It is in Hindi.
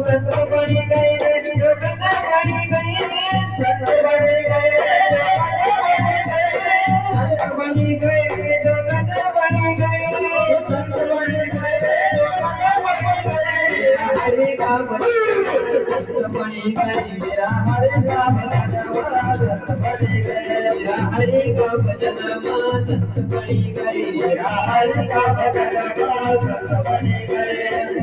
संत बनी गए रे जोगत बनी गए संत बनी गए संत बनी गए जोगत बनी गए संत बनी गए हरे का संत बनी गए मेरा हरे का संत बनी गए मेरा हरे का भजन संत बनी गए मेरा हरे का भजन संत बनी गए